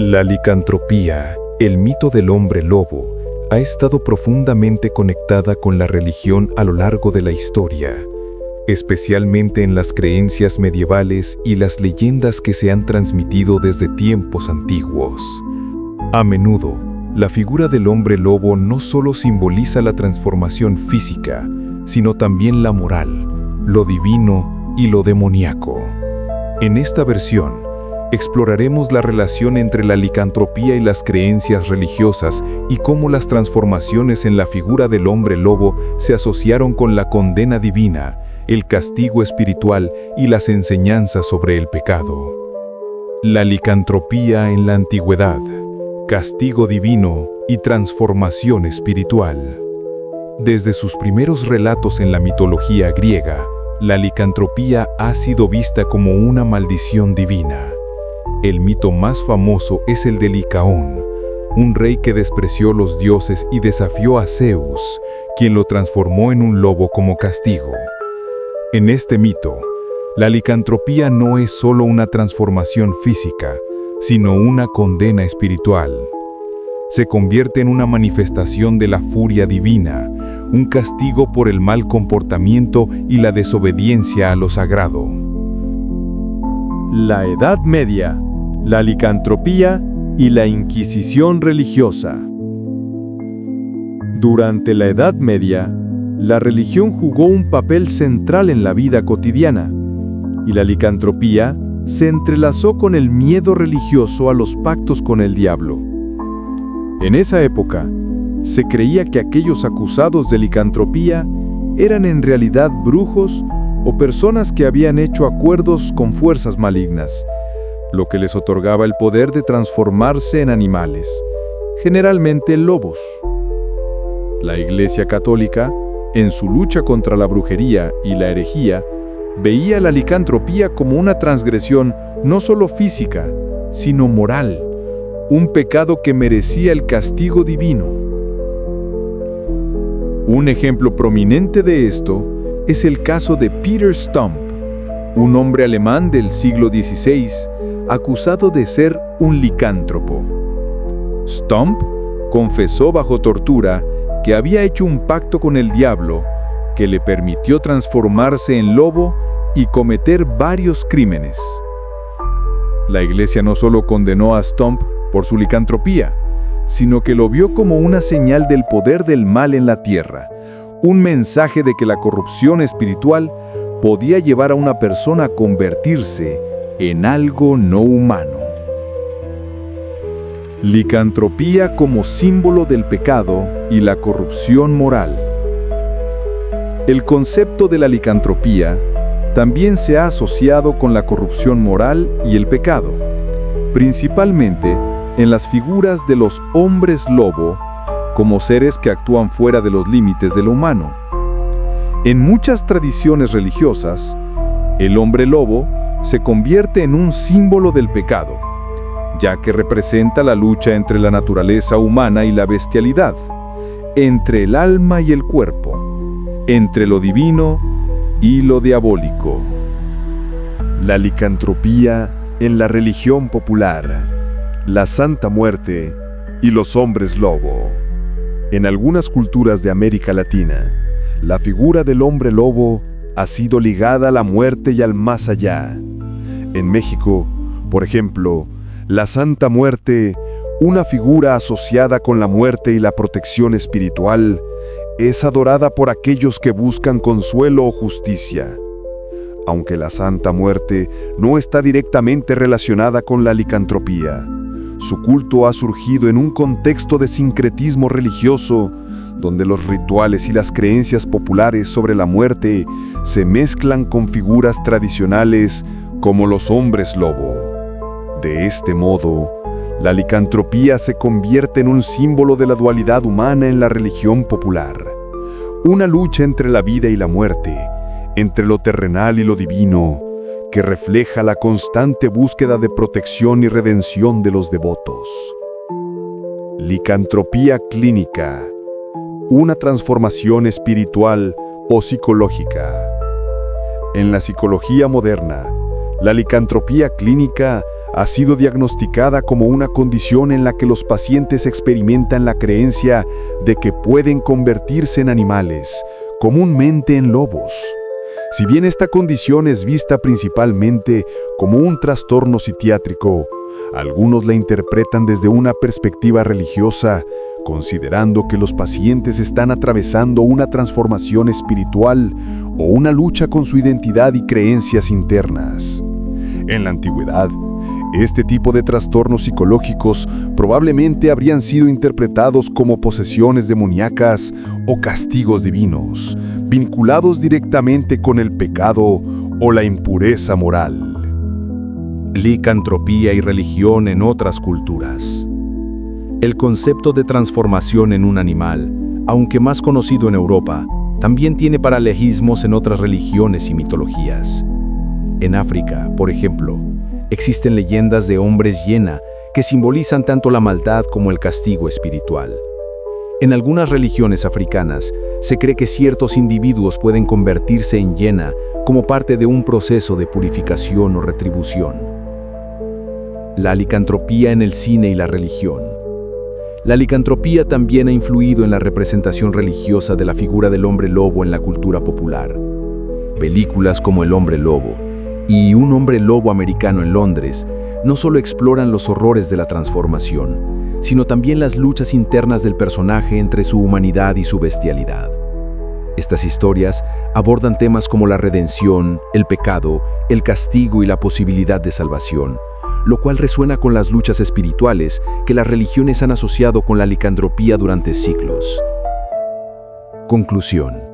La licantropía, el mito del hombre lobo, ha estado profundamente conectada con la religión a lo largo de la historia, especialmente en las creencias medievales y las leyendas que se han transmitido desde tiempos antiguos. A menudo, la figura del hombre lobo no solo simboliza la transformación física, sino también la moral, lo divino y lo demoníaco. En esta versión, exploraremos la relación entre la licantropía y las creencias religiosas y cómo las transformaciones en la figura del hombre lobo se asociaron con la condena divina, el castigo espiritual y las enseñanzas sobre el pecado. La licantropía en la antigüedad, castigo divino y transformación espiritual. Desde sus primeros relatos en la mitología griega, la licantropía ha sido vista como una maldición divina. El mito más famoso es el de Licaón, un rey que despreció los dioses y desafió a Zeus, quien lo transformó en un lobo como castigo. En este mito, la licantropía no es solo una transformación física, sino una condena espiritual. Se convierte en una manifestación de la furia divina, un castigo por el mal comportamiento y la desobediencia a lo sagrado. La Edad Media, la licantropía y la Inquisición religiosa. Durante la Edad Media, la religión jugó un papel central en la vida cotidiana, y la licantropía se entrelazó con el miedo religioso a los pactos con el diablo. En esa época, se creía que aquellos acusados de licantropía eran en realidad brujos o personas que habían hecho acuerdos con fuerzas malignas, lo que les otorgaba el poder de transformarse en animales, generalmente lobos. La Iglesia Católica, en su lucha contra la brujería y la herejía, veía la licantropía como una transgresión no solo física, sino moral, un pecado que merecía el castigo divino. Un ejemplo prominente de esto es el caso de Peter Stump, un hombre alemán del siglo XVI, acusado de ser un licántropo. Stump confesó bajo tortura que había hecho un pacto con el diablo que le permitió transformarse en lobo y cometer varios crímenes. La Iglesia no solo condenó a Stump por su licantropía, sino que lo vio como una señal del poder del mal en la tierra, un mensaje de que la corrupción espiritual podía llevar a una persona a convertirse en algo no humano. Licantropía como símbolo del pecado y la corrupción moral. El concepto de la licantropía también se ha asociado con la corrupción moral y el pecado, principalmente en las figuras de los hombres lobo, como seres que actúan fuera de los límites de lo humano. En muchas tradiciones religiosas, el hombre lobo se convierte en un símbolo del pecado, ya que representa la lucha entre la naturaleza humana y la bestialidad, entre el alma y el cuerpo, entre lo divino y lo diabólico. La licantropía en la religión popular, la Santa Muerte y los hombres lobo. En algunas culturas de América Latina, la figura del hombre lobo ha sido ligada a la muerte y al más allá. En México, por ejemplo, la Santa Muerte, una figura asociada con la muerte y la protección espiritual, es adorada por aquellos que buscan consuelo o justicia. Aunque la Santa Muerte no está directamente relacionada con la licantropía, su culto ha surgido en un contexto de sincretismo religioso, donde los rituales y las creencias populares sobre la muerte se mezclan con figuras tradicionales como los hombres lobo. De este modo, la licantropía se convierte en un símbolo de la dualidad humana en la religión popular, una lucha entre la vida y la muerte, entre lo terrenal y lo divino, que refleja la constante búsqueda de protección y redención de los devotos. Licantropía clínica, una transformación espiritual o psicológica. En la psicología moderna, la licantropía clínica ha sido diagnosticada como una condición en la que los pacientes experimentan la creencia de que pueden convertirse en animales, comúnmente en lobos. Si bien esta condición es vista principalmente como un trastorno psiquiátrico, algunos la interpretan desde una perspectiva religiosa, considerando que los pacientes están atravesando una transformación espiritual o una lucha con su identidad y creencias internas. En la antigüedad, este tipo de trastornos psicológicos probablemente habrían sido interpretados como posesiones demoníacas o castigos divinos, vinculados directamente con el pecado o la impureza moral. Licantropía y religión en otras culturas. El concepto de transformación en un animal, aunque más conocido en Europa, también tiene paralelismos en otras religiones y mitologías. En África, por ejemplo, existen leyendas de hombres hiena que simbolizan tanto la maldad como el castigo espiritual. En algunas religiones africanas, se cree que ciertos individuos pueden convertirse en hiena como parte de un proceso de purificación o retribución. La licantropía en el cine y la religión. La licantropía también ha influido en la representación religiosa de la figura del hombre lobo en la cultura popular. Películas como El hombre lobo y Un hombre lobo americano en Londres no solo exploran los horrores de la transformación, sino también las luchas internas del personaje entre su humanidad y su bestialidad. Estas historias abordan temas como la redención, el pecado, el castigo y la posibilidad de salvación, lo cual resuena con las luchas espirituales que las religiones han asociado con la licantropía durante siglos. Conclusión.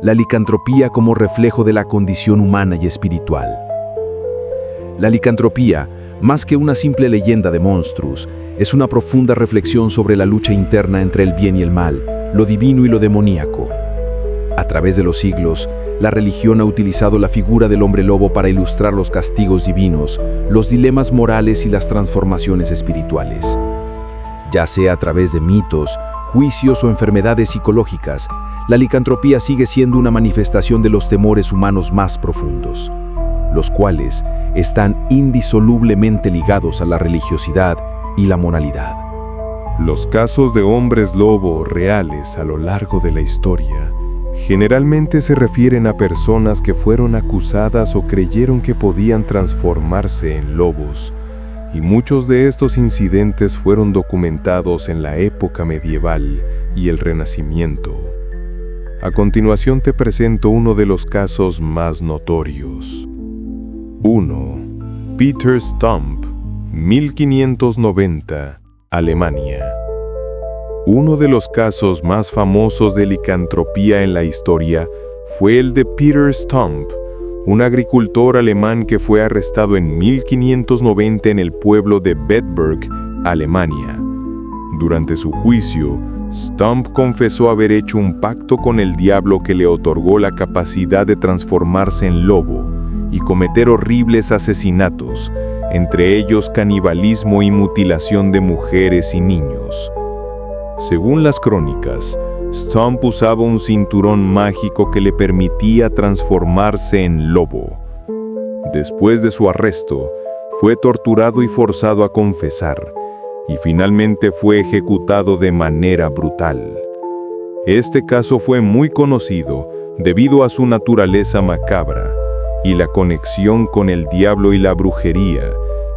La licantropía como reflejo de la condición humana y espiritual. La licantropía, más que una simple leyenda de monstruos, es una profunda reflexión sobre la lucha interna entre el bien y el mal, lo divino y lo demoníaco. A través de los siglos, la religión ha utilizado la figura del hombre lobo para ilustrar los castigos divinos, los dilemas morales y las transformaciones espirituales. Ya sea a través de mitos, juicios o enfermedades psicológicas, la licantropía sigue siendo una manifestación de los temores humanos más profundos, los cuales están indisolublemente ligados a la religiosidad y la moralidad. Los casos de hombres lobo reales a lo largo de la historia generalmente se refieren a personas que fueron acusadas o creyeron que podían transformarse en lobos, y muchos de estos incidentes fueron documentados en la época medieval y el Renacimiento. A continuación te presento uno de los casos más notorios. 1. Peter Stump, 1590, Alemania. Uno de los casos más famosos de licantropía en la historia fue el de Peter Stump, un agricultor alemán que fue arrestado en 1590 en el pueblo de Bedburg, Alemania. Durante su juicio, Stump confesó haber hecho un pacto con el diablo que le otorgó la capacidad de transformarse en lobo y cometer horribles asesinatos, entre ellos canibalismo y mutilación de mujeres y niños. Según las crónicas, Stump usaba un cinturón mágico que le permitía transformarse en lobo. Después de su arresto, fue torturado y forzado a confesar, y finalmente fue ejecutado de manera brutal. Este caso fue muy conocido debido a su naturaleza macabra y la conexión con el diablo y la brujería,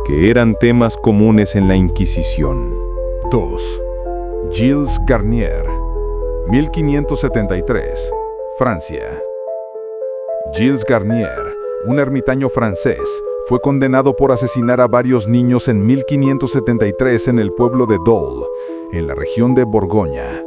que eran temas comunes en la Inquisición. 2. Gilles Garnier, 1573, Francia. Gilles Garnier, un ermitaño francés, fue condenado por asesinar a varios niños en 1573 en el pueblo de Dole, en la región de Borgoña.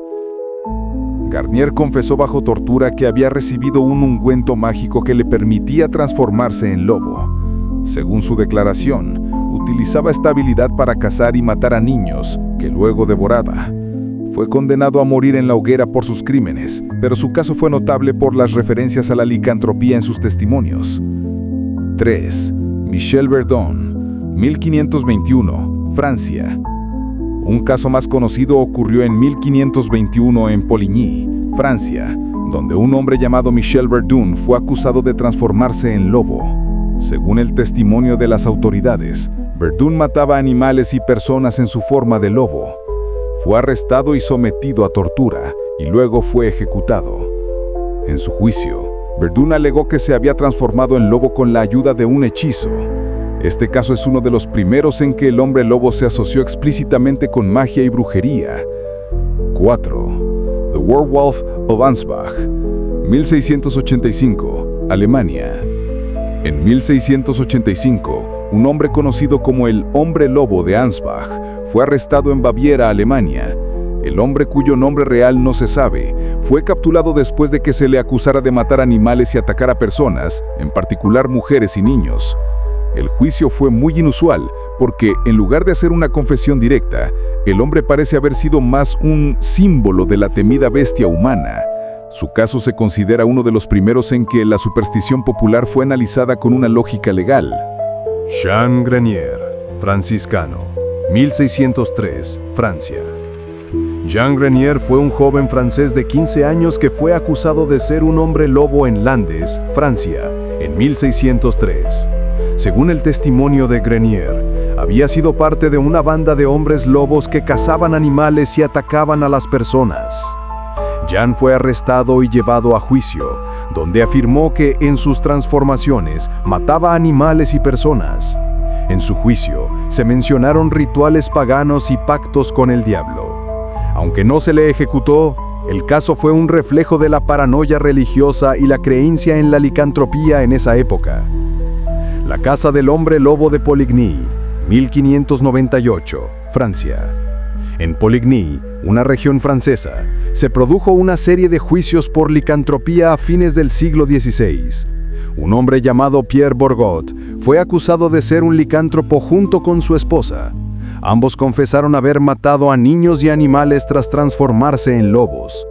Garnier confesó bajo tortura que había recibido un ungüento mágico que le permitía transformarse en lobo. Según su declaración, utilizaba esta habilidad para cazar y matar a niños, que luego devoraba. Fue condenado a morir en la hoguera por sus crímenes, pero su caso fue notable por las referencias a la licantropía en sus testimonios. 3. Michel Verdon, 1521, Francia. Un caso más conocido ocurrió en 1521 en Poligny, Francia, donde un hombre llamado Michel Verdun fue acusado de transformarse en lobo. Según el testimonio de las autoridades, Verdún mataba animales y personas en su forma de lobo. Fue arrestado y sometido a tortura, y luego fue ejecutado. En su juicio, Verdún alegó que se había transformado en lobo con la ayuda de un hechizo. Este caso es uno de los primeros en que el hombre lobo se asoció explícitamente con magia y brujería. 4. The Werewolf of Ansbach, 1685, Alemania. En 1685, un hombre conocido como el Hombre Lobo de Ansbach fue arrestado en Baviera, Alemania. El hombre, cuyo nombre real no se sabe, fue capturado después de que se le acusara de matar animales y atacar a personas, en particular mujeres y niños. El juicio fue muy inusual, porque en lugar de hacer una confesión directa, el hombre parece haber sido más un símbolo de la temida bestia humana. Su caso se considera uno de los primeros en que la superstición popular fue analizada con una lógica legal. Jean Grenier, franciscano, 1603, Francia. Jean Grenier fue un joven francés de 15 años que fue acusado de ser un hombre lobo en Landes, Francia, en 1603. Según el testimonio de Grenier, había sido parte de una banda de hombres lobos que cazaban animales y atacaban a las personas. Jean fue arrestado y llevado a juicio, donde afirmó que en sus transformaciones mataba animales y personas. En su juicio, se mencionaron rituales paganos y pactos con el diablo. Aunque no se le ejecutó, el caso fue un reflejo de la paranoia religiosa y la creencia en la licantropía en esa época. La casa del hombre lobo de Poligny, 1598, Francia. En Poligny, una región francesa, se produjo una serie de juicios por licantropía a fines del siglo XVI. Un hombre llamado Pierre Bourgot fue acusado de ser un licántropo junto con su esposa. Ambos confesaron haber matado a niños y animales tras transformarse en lobos.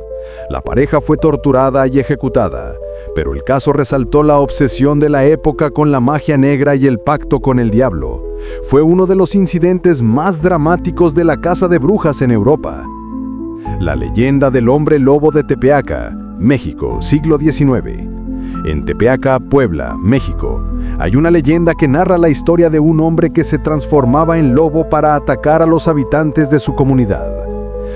La pareja fue torturada y ejecutada, pero el caso resaltó la obsesión de la época con la magia negra y el pacto con el diablo. Fue uno de los incidentes más dramáticos de la caza de brujas en Europa. La leyenda del hombre lobo de Tepeaca, México, siglo XIX. En Tepeaca, Puebla, México, hay una leyenda que narra la historia de un hombre que se transformaba en lobo para atacar a los habitantes de su comunidad.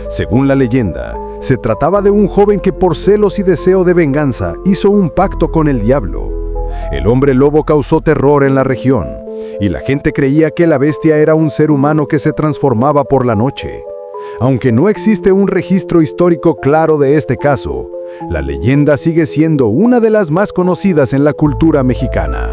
Según la leyenda, se trataba de un joven que por celos y deseo de venganza hizo un pacto con el diablo. El hombre lobo causó terror en la región, y la gente creía que la bestia era un ser humano que se transformaba por la noche. Aunque no existe un registro histórico claro de este caso, la leyenda sigue siendo una de las más conocidas en la cultura mexicana.